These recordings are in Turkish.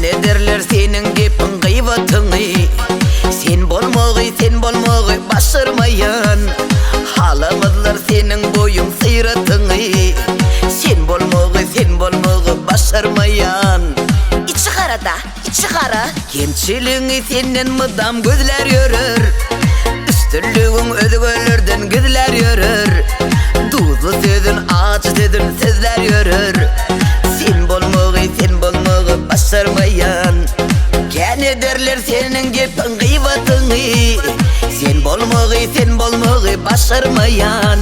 Kene derler senin gepin gıybatıны. Sen bolmogy başarmayan. Halamazlar senin boyun sıyratıны. Sen bolmogy başarmayan. İçi kara Kemçiliğini senden mıdam gözler yörür. Üstünlüğün özgörlerden gözler yörür. Tuzlu sözün ağaç sözün sözler yörür. Sen bolmogy başarmayan. Kene derler senin gepin gıybatıны. Sen bolmogy başarmayan.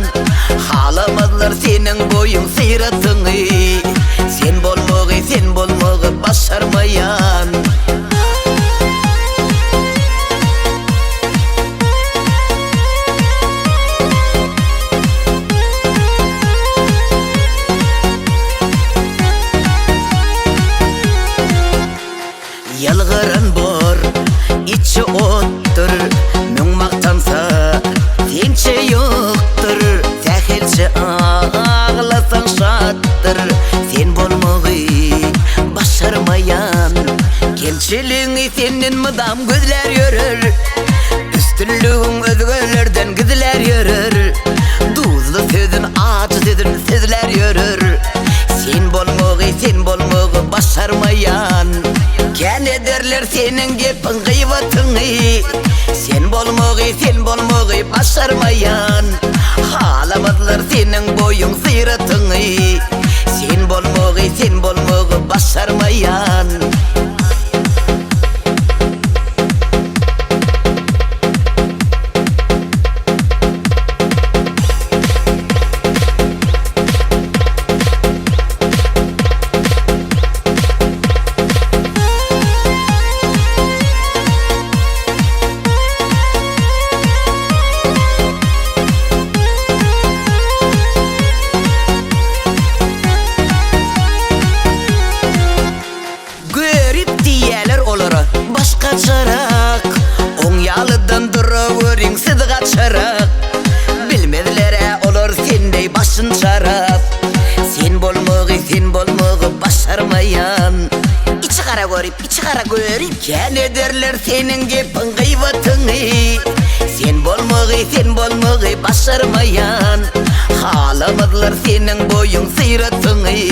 Halamazlar senin boyun sıyratıны. Sen bolmogy başarmayan. Yalgıran bor, içi ottur. Mün maktansa sençe yoktur. Sahilçe ağlasan şattır. Sen bolmogy başarmayan. Kemçiliğini senin mıdam gözler yörür. Üstünlüğün özgörlerden gözler yörür. Tuzlu sözün ağaç sözün sözler yörür. Sen bolmogy başarmayan. Kene derler senin gepin gıybatıны. Sen bolmogy başarmayan. Halamazlar senin boyun sıyratıны. Sen bolmogy başarmayan. Görip diyeler olara başka çarak. On yalıdan duravırın siz kaçarak. Bilmezlere olur sendey başın çarap. Sen bolmogy başarmayan. İçi kara görip Kene derler senin gepin gıybatıны. Sen bolmogy başarmayan. Halamazlar senin boyun sıyratıны.